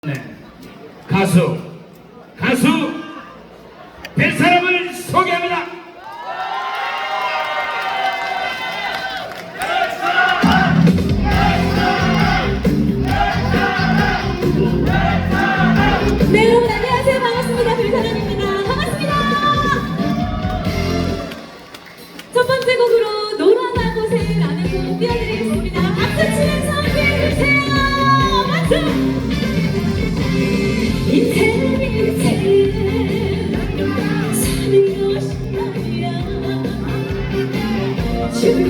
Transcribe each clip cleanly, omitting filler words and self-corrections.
네. 가수 될 사람을 소개합니다. 네, 여러분 안녕하세요. 반갑습니다. 별사람입니다. 반갑습니다. 첫 번째 곡으로 노란한 곳에라는 곡 띄워드리겠습니다. 박수 치면서 함께해주세요. 박수! 인생을 사는 것이 아니라 죽을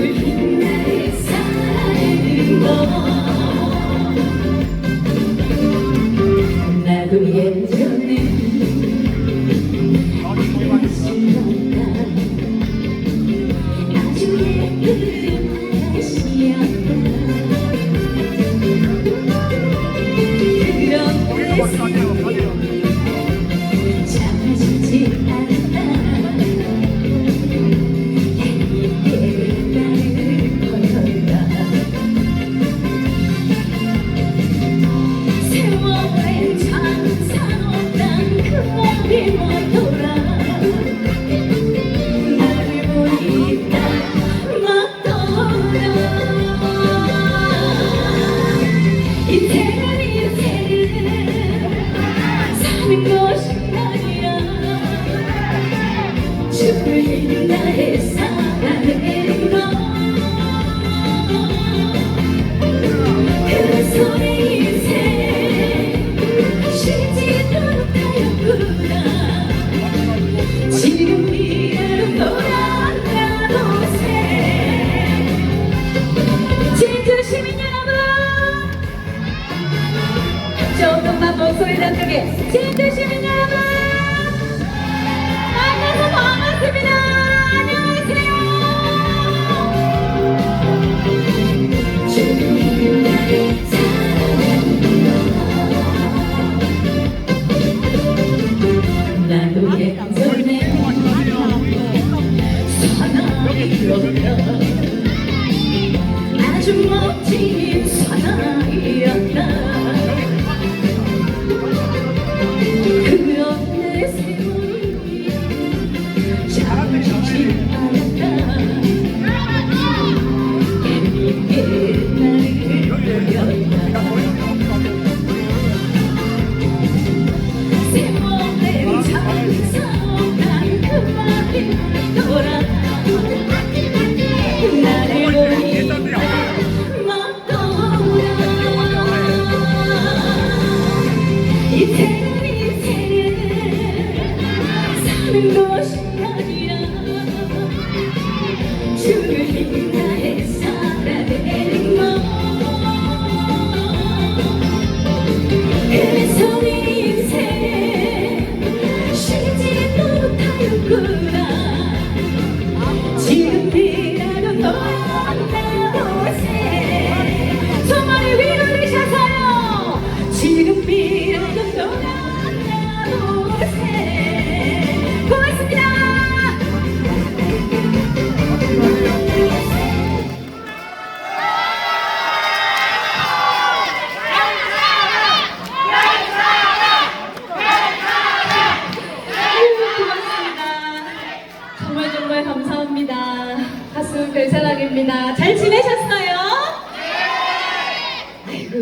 나의 사는 것. 나도 예전에 아주 예쁜 아가씨였다. 그런데 참아주지 않았다. 이때를 나를 걸었다. 세월의 장사없단 그 머리 못돌아 나를 보니까 맞더라. 인생은 사는 것이 아니라 죽을 나의 사랑을 너. 그래서 내 인생 쉬지도 못하였구나. 지금이라도 돌아가보세. 진주 시민 여러분, 조금만 목소리 더 크게. 진주 시민 여러분, 만나서 반갑습니다. 안녕하세요. 주님 나의 사랑은 나도 예전에 사나이였다. 아주 멋진 사나이였다. 그런데 세월이 잠시 않았다. 애미게 나를 돌렸다. 세월의 장사난 그 말이 돌아 나를 보니까 맞더라. 인생은 사는 것이 아니라 죽을 나의 사랑을 너. 그래서 내 인생 쉬지도 못하였구나. 지금이라도 돌아보세. 정말 위로 드셔서요. 지금이라도 돌아보세. 고맙습니다. 정말 감사합니다. 가수 별사랑입니다. 잘 지내셨어요? 네. 아이고,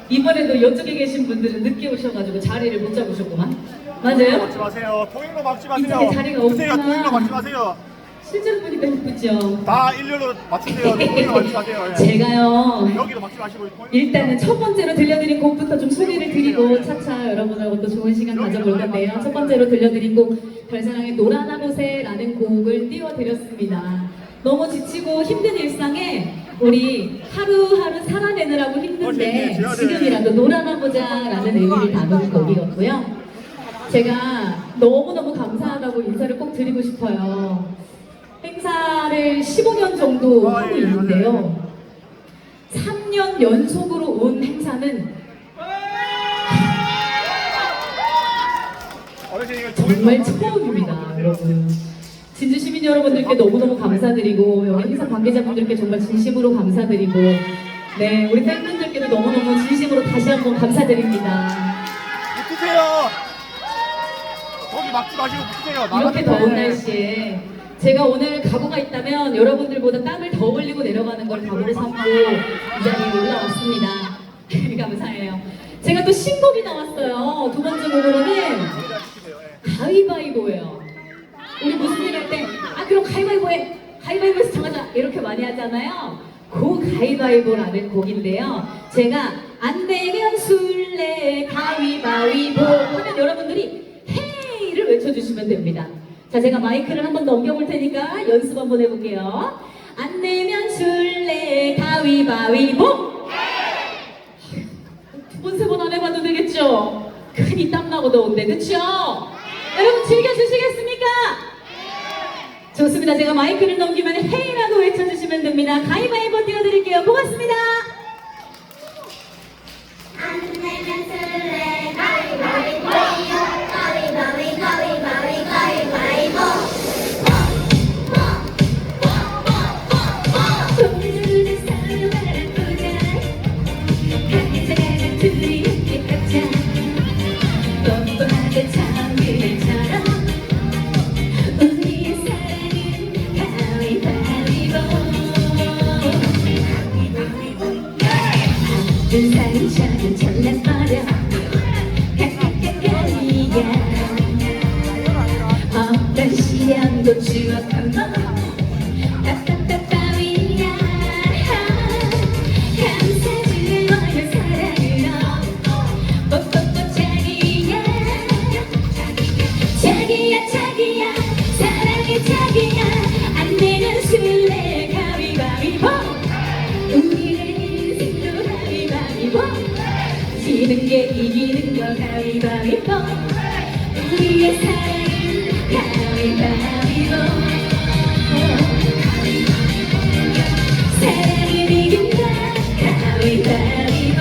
이번에도 이쪽에 계신 분들은 늦게 오셔가지고 자리를 못 잡으셨구만. 맞아요? 막지 마세요. 통행로 막지 마세요. 이쪽에 자리가 없구나. 통행로 막지 마세요. 실제로 보니까 예쁘죠? 다 일렬로 맞추세요. 통행로 막지 마세요. 예. 제가요, 여기도 막지 마시고 통행로. 일단은 첫 번째로 들려드린 곡부터 좀 소개를 드리고 차차 여러분하고 또 좋은 시간 가져볼 건데요. 첫 번째로 들려드린 곡 별사랑의 노란한 곳에라는 곡을 띄워드렸습니다. 너무 지치고 힘든 일상에 우리 하루하루 살아내느라고 힘든데 지금이라도 놀아나보자라는 의미를 담은 곡이었고요. 제가 너무너무 감사하다고 인사를 꼭 드리고 싶어요. 행사를 15년 정도 하고 있는데요. 3년 연속으로 온 행사는 정말 처음입니다, 여러분. 진주 시민 여러분들께 너무너무 감사드리고 여기 행사 관계자분들께 정말 진심으로 감사드리고 네, 우리 팬분들 시장님께도 너무너무 진심으로 다시 한번 감사드립니다. 붙으세요. 거기 막지 마시고 붙으세요. 이렇게 더운 날씨에 제가 오늘 각오가 있다면 여러분들보다 땀을 더 흘리고 내려가는 걸 각오를 삼고 이 자리에 올라왔습니다. 감사해요. 제가 또 신곡이 나왔어요. 두 번째 곡으로는 가위바위보예요. 우리 무슨 일 할 때 그럼 가위바위보해. 가위바위보에서 정하자. 이렇게 많이 하잖아요. 그 가위바위보라는 곡인데요. 제가 안 되면 술래 가위바위보 하면 여러분들이 헤이를 외쳐주시면 됩니다. 자, 제가 마이크를 한번 넘겨볼 테니까 연습 한번 해볼게요. 안 되면 술래 가위바위보. 두 번, 세 번 안 해봐도 되겠죠? 괜히 땀나고 더운데, 그쵸? 여러분 즐겨주시겠습니까? 좋습니다. 제가 마이크를 넘기면 헤이라고 외쳐주시면 됩니다. 가위바위보 띄워드릴게요. 고맙습니다. 안 내면 술래 가위바위보 가위바위 가위바위 가위바위보 오늘은 서로 바라보자 가자 둘이 함께 걷자 뻔뻔하게 참기름처럼 우리의 사랑은 가위바위보 한 상처는 잘라버려 가위야 어떤 시련도 추억하고 따따따따위야 감사주어요 사랑으로 뽀뽀뽀 자기야 자기야 자기야 사랑해 자기야 안 되는 술래 가위바위보 우리의 인생도 가위바위보 지는 게 이기는 거 가위바위보 우리의 사랑은 가위바위보 사랑을 이긴다 가위바위보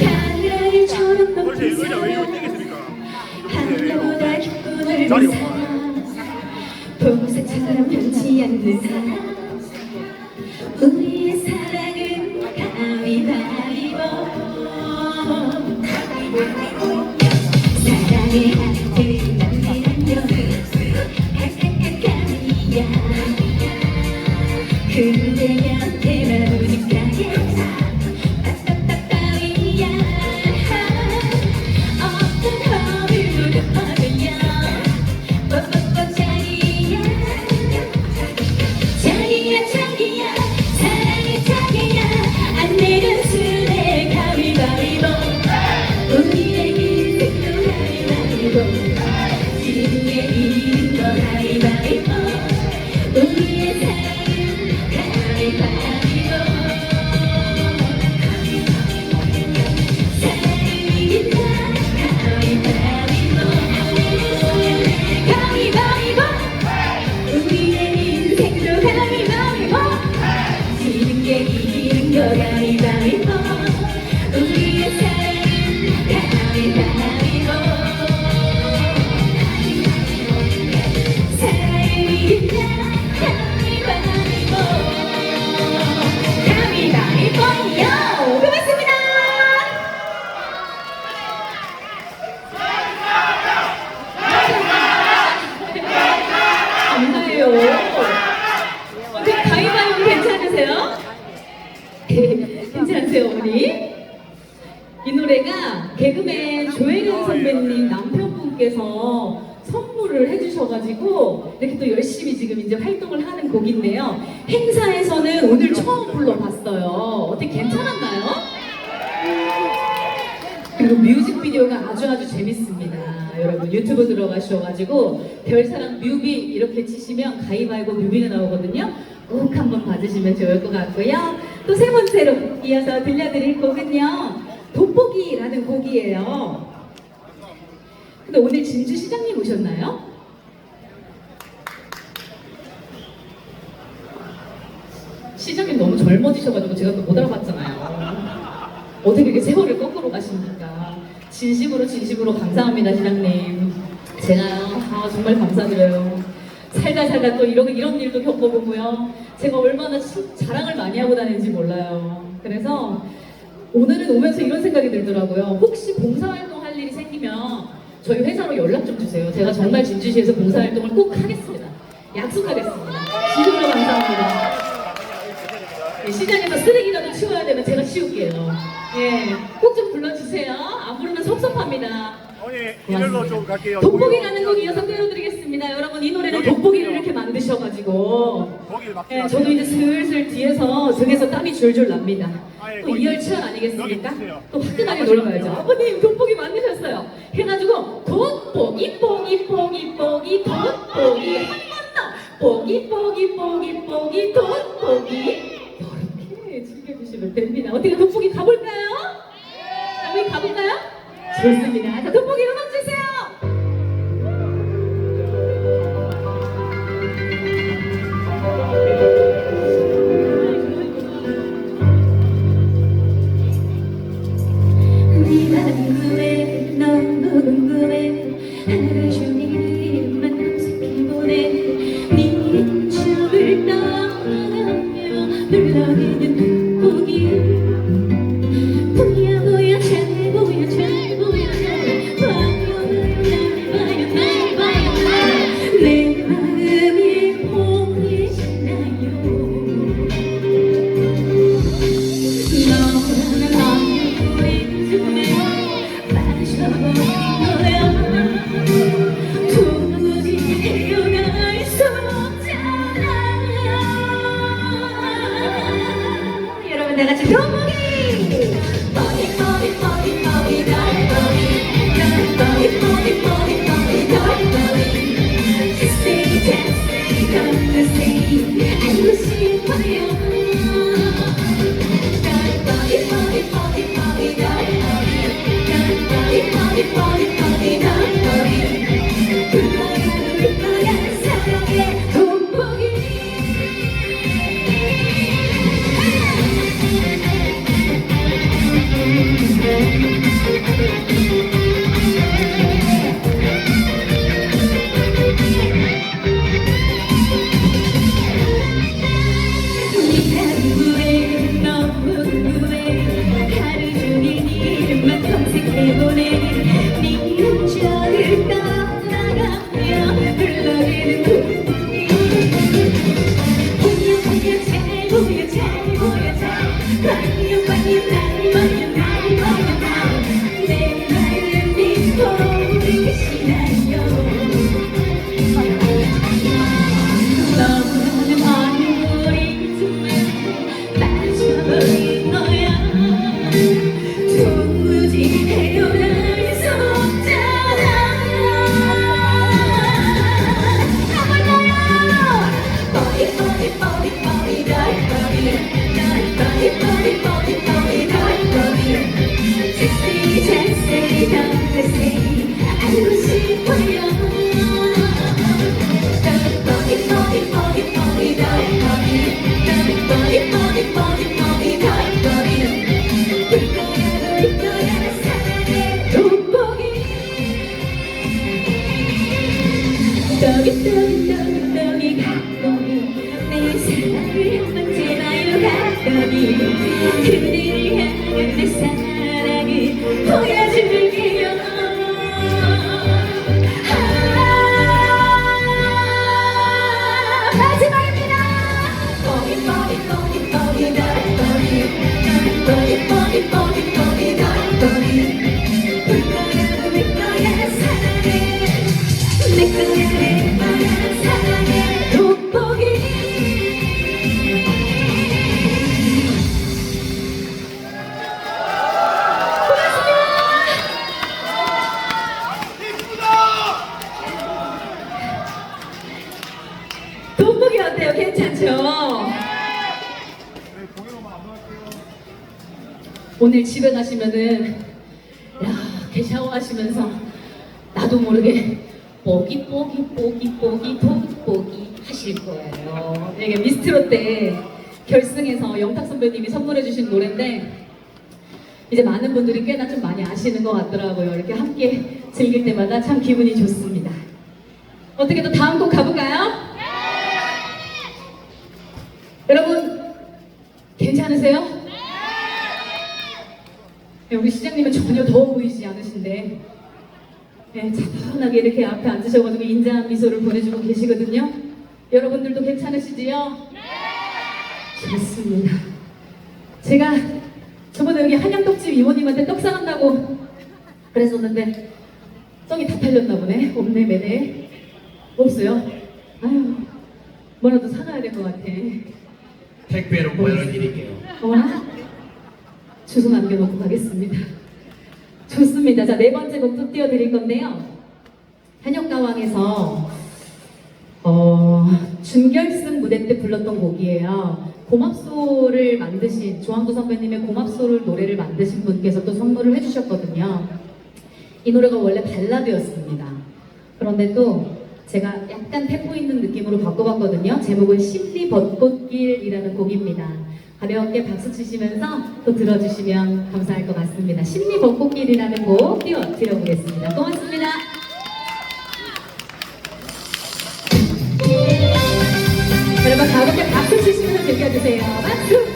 하늘처럼 높은 의자 왜 이거 사랑 땡기십니까? 하늘보다 기쁨을 자리 준 사랑 보석처럼 변치 않는 사랑 우리의 사랑은 가위바위보 사랑의 하트 남기는 가위야 그대 곁에만 우직하게 따따따따위야 어떤 허물도 덮어들려 뽀뽀뽀 자기야 자기야 자기야 사랑해 자기야 안 내면 술래 가위바위보 우리의 인생도 가위바위보 지는 게 이기는 거 가위바위보 우리의 사랑은 가위바위보 사랑을 이긴다 가위바위보 가위바위보 우리의 인생도 가위바위보 지는 게 이기는 거 가위바위보 우리의 사랑은 가위바위보 사랑을 이긴다 가위바위보 가위바위보요 고맙습니다. 감사해요. 어떻게 가위바위보 괜찮으세요? 괜찮으세요, 어머니? 이 노래가 개그맨 조혜련 선배님 남편분께서 선물을 해주셔가지고 이렇게 또 열심히 지금 이제 활동을 하는 곡인데요. 행사에서는 오늘 처음 불러봤어요. 어떻게 괜찮았나요? 그리고 뮤직비디오가 아주 재밌습니다. 여러분 유튜브 들어가셔가지고 별사랑 뮤비 이렇게 치시면 가위바위보 뮤비가 나오거든요. 꼭 한번 봐주시면 좋을 것 같고요. 또 세 번째로 이어서 들려드릴 곡은요. 돋보기라는 곡이에요. 근데 오늘 진주 시장님 오셨나요? 시장님 너무 젊어지셔가지고 제가 또 못 알아봤잖아요. 어떻게 이렇게 세월을 거꾸로 가십니까? 진심으로 감사합니다, 시장님. 제가요, 아, 정말 감사드려요. 살다 또 이런 일도 겪어보고요. 제가 얼마나 자랑을 많이 하고 다니는지 몰라요. 그래서 오늘은 오면서 이런 생각이 들더라고요. 혹시 봉사활동 할 일이 생기면 저희 회사로 연락 좀 주세요. 제가 정말 진주시에서 봉사활동을 꼭 하겠습니다. 약속하겠습니다. 지금도 감사합니다. 예, 시장에서 쓰레기라도 치워야 되면 제가 치울게요. 예, 꼭 좀 불러주세요. 안 부르면 섭섭합니다. 어머니 이걸로 좀 갈게요. 돋보기라는 곡 이어서 띄워드리겠습니다. 여러분 이 노래는 돋보기를 이렇게 만드셔가지고 거기를 막지 예, 마세요. 저도 이제 슬슬 뒤에서 등에서 땀이 줄줄 납니다. 아, 예, 또 거기- 이열치열 여기 아니겠습니까? 보세요. 또 화끈하게 놀아봐야죠. 아버님 돋보기 만드셨어요. 해가지고 돋보기 뽀기 뽀기 뽀기 돋보기 한 번 더 뽀기 뽀기 뽀기 뽀기 돋보기 이렇게 즐겨주시면 됩니다. 어떻게 돋보기 가볼까요? 우리 가볼까요? 좋습니다. 자, 돋보기 음악 주세요. 네가 궁금해 너무 궁금해 하루 종일 이름만 탐색해 보내 네 춤을 따라가며 흘러내는 돋보기 보여 잘 보여 잘 보여 봐요 날 봐요 내 마음이 보이시나요 너무나 아무리 빠져버린 거야 도무지 헤어날 수 없잖아 여러분 다 같이 돋보기 뽀기 뽀기 뽀기 뽀기 돋보기 뽀기 뽀기 뽀기 돋보기 Just say just say don't say 알고 싶어요 돋보기 뽀기 뽀기 뽀기 돋보기 뽀기 뽀기 뽀기 돋보기 불거야 불거야 사랑의 돋보기 네가 궁금해 너무 궁금해 하루 종일 이름만 검색해보네 네 흔적을 따라가며 흘러내는 돋보기 보여 잘 보여 잘 보여 잘 봐요 봐요 날 봐요 내 마음이 보이시나요 너무나 아무리 빠져버린 거야 도무지 헤어날 수 없잖아 가볼까요 뽀기 뽀기 뽀기 뽀기 돋보기 돋보기 뽀기 뽀기 뽀기 돋보기 Just say just say don't say 알고 싶어요 돋보기 뽀기 뽀기 뽀기 돋보기 돋보기 뽀기 뽀기 뽀기 돋보기 불거야 사랑의 돋보기 떡이 돋보기 내 사랑을 한번 제발요 돋보기 그대를 향한 내 사랑을 보여줄게요 마지막입니다 뽀기 뽀기 뽀기 뽀기 돋보기 뽀기 뽀기 뽀기 뽀기 돋보기 불거야 사랑해 내 거야 사랑해 돋보기 돋보기 어때요? 괜찮죠? 오늘 집에 가시면은 이렇게 샤워하시면서 나도 모르게 뽀기 뽀기 뽀기 뽀기 돋보기 하실 거예요. 이게 미스트롯 때 결승에서 영탁 선배님이 선물해 주신 노래인데 이제 많은 분들이 꽤나 좀 많이 아시는 것 같더라고요. 이렇게 함께 즐길 때마다 참 기분이 좋습니다. 어떻게 또 다음 곡 가볼까요? 여러분 괜찮으세요? 네, 우리 시장님은 전혀 더워 보이지 않으신데 네, 차분하게 이렇게 앞에 앉으셔가지고 인자한 미소를 보내주고 계시거든요. 여러분들도 괜찮으시지요? 좋습니다. 제가 저번에 여기 한양떡집 이모님한테 떡 사간다고 그랬었는데 떡이 다 팔렸나 보네. 없네 매네. 없어요. 아유 뭐라도 사가야 될 것 같아. 택배로 보내드릴게요. 어머나 주소 남겨놓고 가겠습니다. 좋습니다. 자, 네 번째 곡도 띄워드릴 건데요. 한영가왕에서 준결승 무대 때 불렀던 곡이에요. 고맙소를 만드신 조항도 선배님의 고맙소를 노래를 만드신 분께서 또 선물을 해주셨거든요. 이 노래가 원래 발라드였습니다. 그런데 또 제가 약간 템포 있는 느낌으로 바꿔봤거든요. 제목은 심리 벚꽃길이라는 곡입니다. 가볍게 박수 치시면서 또 들어주시면 감사할 것 같습니다. 심리 벚꽃길이라는 곡 띄워드려보겠습니다. 고맙습니다. 여러분 가볍게 박수 치시면서 즐겨주세요. 박수!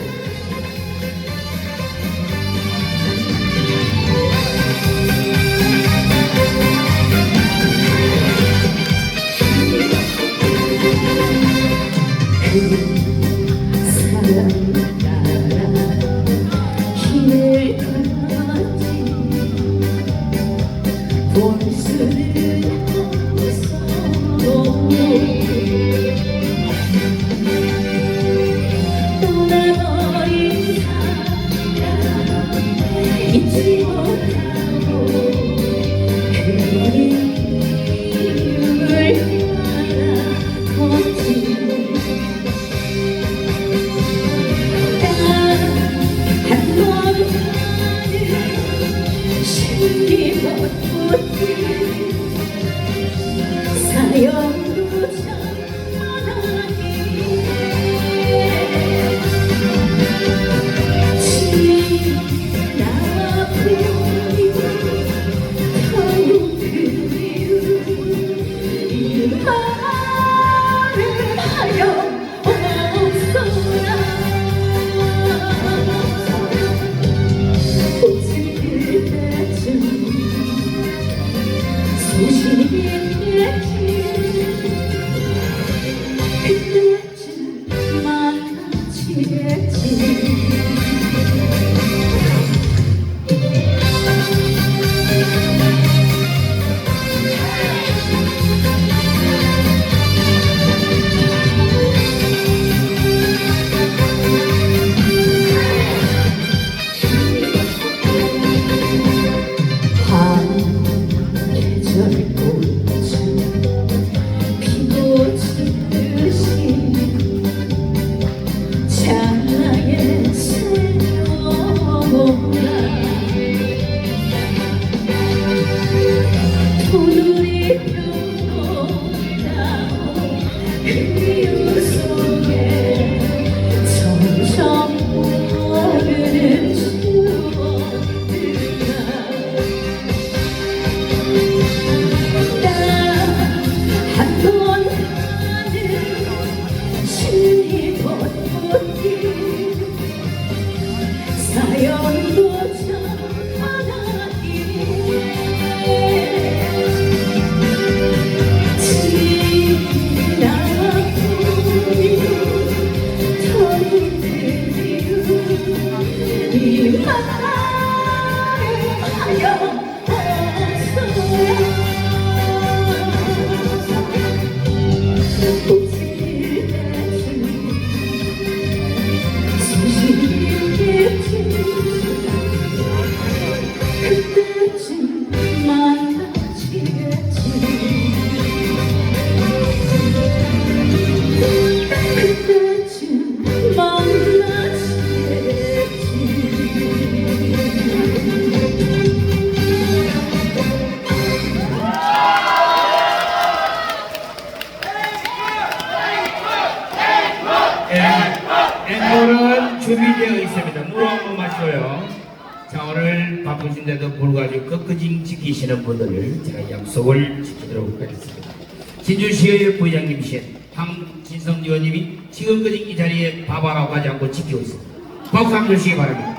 사랑 따라 길을 걷지 볼 수는 없어 떠나버린 사랑 잊지 못하고 그의 이름을 따라 걷지 사연도 전하게 지나와 보이고 더욱 그리운 이 말을 하여없어라 꽃을 필 때쯤 소식이 그때쯤 만나지겠지 계절 꽃은 피고 지듯이 차에 새어오라 오늘이 변호라고 그리움 속에 점점 오르는 한번 가는 심리 벚꽃길 사연도 전하기에 지나와 보이고 더욱 그리운 이 말을 하여없어야 꽃을 때쯤 소식이겠지 그때쯤 만나지겠지 그때쯤 만나지겠지 앵콜은 준비되어 있습니다. 물 한 번 마셔요. 자, 오늘 바쁘신데도 불구하고 끝까지 지키시는 분들을 제가 약속을 지키도록 하겠습니다. 진주시의 부회장님이신 황진성 의원님이 지금까지 이 자리에 바바라고 하지 않고 지키고 있습니다. 박수 한번 주시기 바랍니다.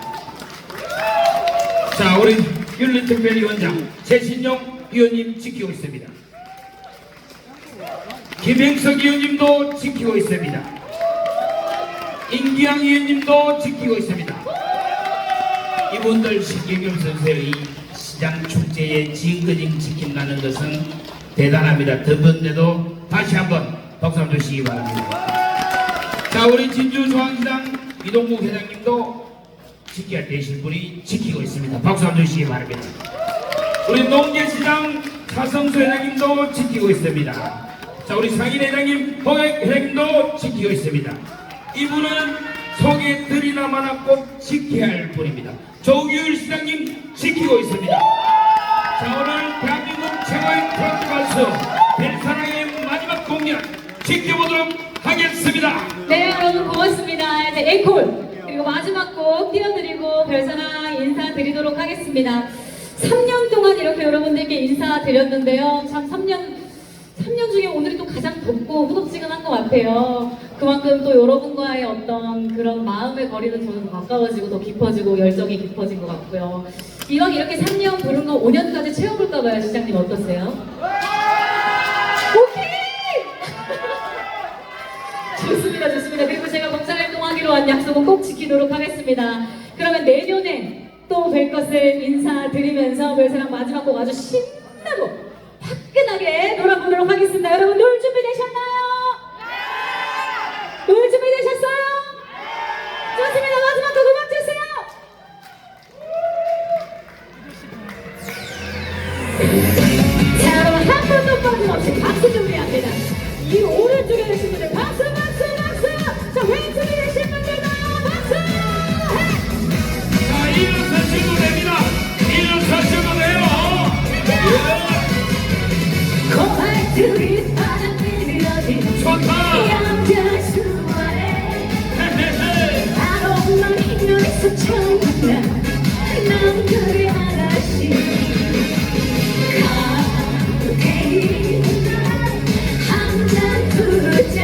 자, 우리 윤리특별위원장 최신용 의원님 지키고 있습니다. 김행석 의원님도 지키고 있습니다. 임기양 의원님도 지키고 있습니다. 이분들 신경경 선수의 시장 축제에 지금까지 지킨다는 것은 대단합니다. 더번데도 다시 한번 박수 한번 주시기 바랍니다. 자, 우리 진주중앙시장 이동국 회장님도 지켜야 되실 분이 지키고 있습니다. 박수 한번 주시기 바랍니다. 우리 농계시장 차성수 회장님도 지키고 있습니다. 자, 우리 상인 회장님, 홍익 회장님도 지키고 있습니다. 이분은 소개드리나마나 꼭 지켜야 할 분입니다. 조규일 시장님 지키고 있습니다. 자, 오늘 대한민국 최고의 트로트 가수 벨사랑의 마지막 공연 지켜보도록 하겠습니다. 네, 여러분 고맙습니다. 이제 앵콜 그리고 마지막 곡 띄워드리고 별사랑 인사드리도록 하겠습니다. 3년 동안 이렇게 여러분들께 인사드렸는데요. 참 3년 중에 오늘이 또 가장 덥고 후덥지근한 것 같아요. 그만큼 또 여러분과의 어떤 그런 마음의 거리는 저는 더 가까워지고 더 깊어지고 열정이 깊어진 것 같고요. 이왕 이렇게 3년 부른 거 5년까지 채워볼까 봐요. 시장님 어떠세요? 오케이! 좋습니다, 좋습니다. 그리고 제가 봉사활동하기로 한 약속은 꼭 지키도록 하겠습니다. 그러면 내년에 또 뵐 것을 인사드리면서 별사랑 마지막 곡 아주 신나고 화끈하게 놀아보도록 하겠습니다. 여러분 놀 준비 되셨나요? 놀 준비 되셨어요? 좋습니다. 마지막 곡 음악 주세요. 자, 여러분 한 번도 빠짐없이 박수 준비합니다. 이 오른쪽에 계신 분들 박수 박수 박수. 자, 왼쪽에 계신 분들도 박수. 자, 일어서시고 됩니다. 일어서시고 돼요. 고발들이 받아들여진 좋다. 양자 수화에 바로 넌 힘들어서 처음 만나 넌 그리 아가씨 가득히 한잔 두잔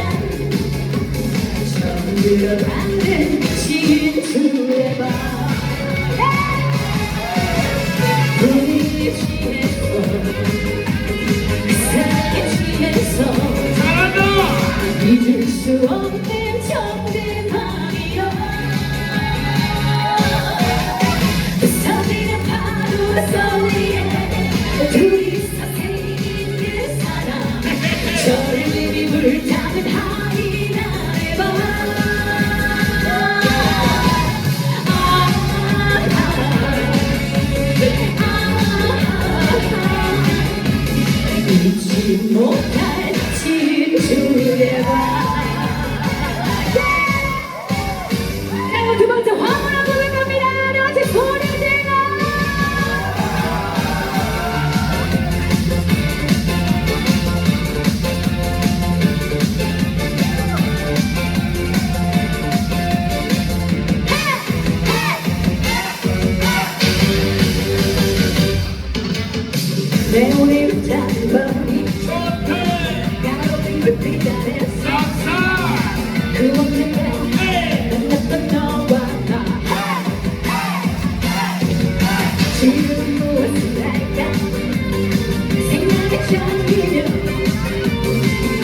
처음 들어가는 진주의 밤 우리 취했어 잘한다. 잊을 수 없는 정든 밤이여 서지는 파도 소리에 둘이서 새긴 그 사람 절름이 불타는 하이나의 밤 잊지 못할 진주의 밤. 그리고 두 번째 화물하고 갈 겁니다. 네 번째 소리 질러. 내 오늘 작은 머리 가로등 불빛 아래서 그 언젠가 만났던 너와 나 지금 무엇을 할까 생각에 잠기며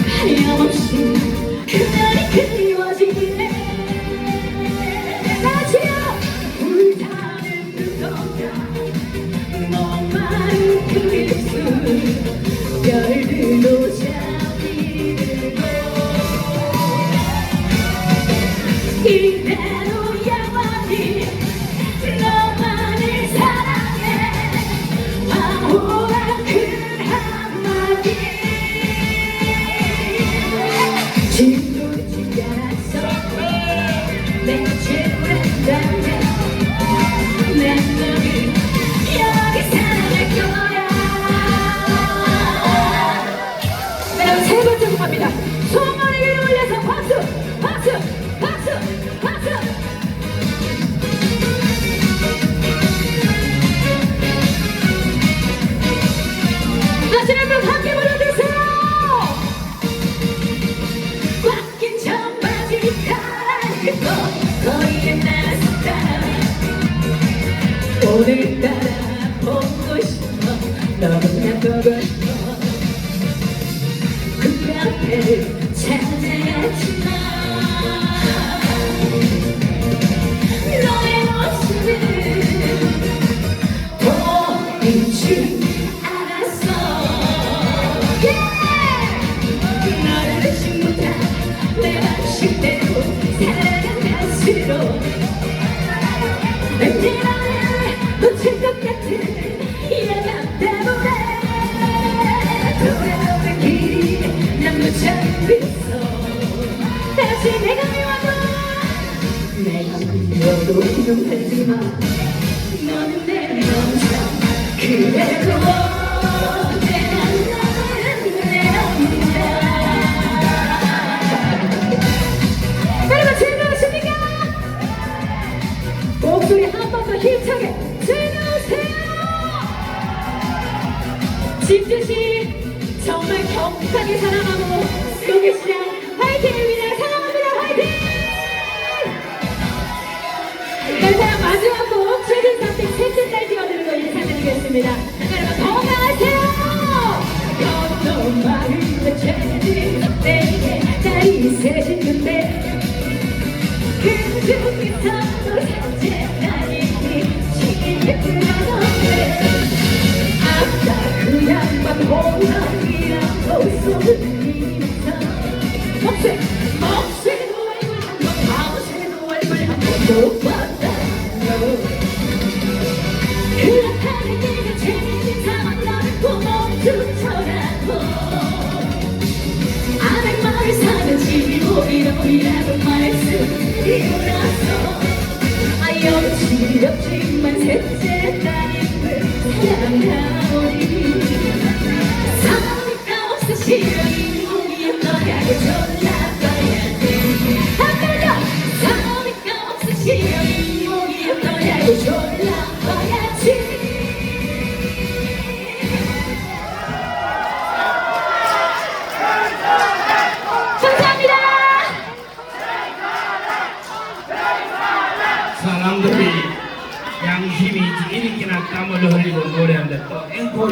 하염없이 그날이 그리워지네 다시요 불타는 그동안 목마른 그 입술 별들도 잠이 들고 이대로 영원히 너만을 사랑해 황홀한 그 한마디 지금도 잊지 않았어 내 최고의 남자 내 너를 여기 사랑할 거야 여러분 세 번째 곡 갑니다. 소머리 위로 올려서 박수 박수 박수 박수 싫어도 기억하지마 너는 내 명성 그래도 여러분 즐거우십니까? 목소리 한 번 더 힘차게 즐거우세요? 진주시 정말 격하게 사랑하고 소개시장 화이팅입니다. 사랑합니다. 화이팅! 네, 사랑 마지막 곡 최근 선택 셋째 딸 띄워드리고 인사드리겠습니다. 여러분 건강하세요. 너무 많은 죄지 내게 딸이 셋인데 그 중에서도 셋째 딸이 지금하던데 아까 그 양반 호랑이라고 소문이면서 목새도 얼굴 한번 밤새도 얼굴 한번 못 봤다요 그렇다면 내가 죄진 상황 너를 도멈추더라도 아는 말을 사는지 오이라고 말씀이라서 영치렵지만 셋째 딸임을 사랑하오니 사랑이가 없으시면 이몸이 너야게 졸라봐야지 한번 더 사랑이가 없으시면 이몸이 너야게 졸라봐야지 감사합니다. 사람들이 양심이 이렇게나 땀을 흘리고 노래하는데 또 앵콜이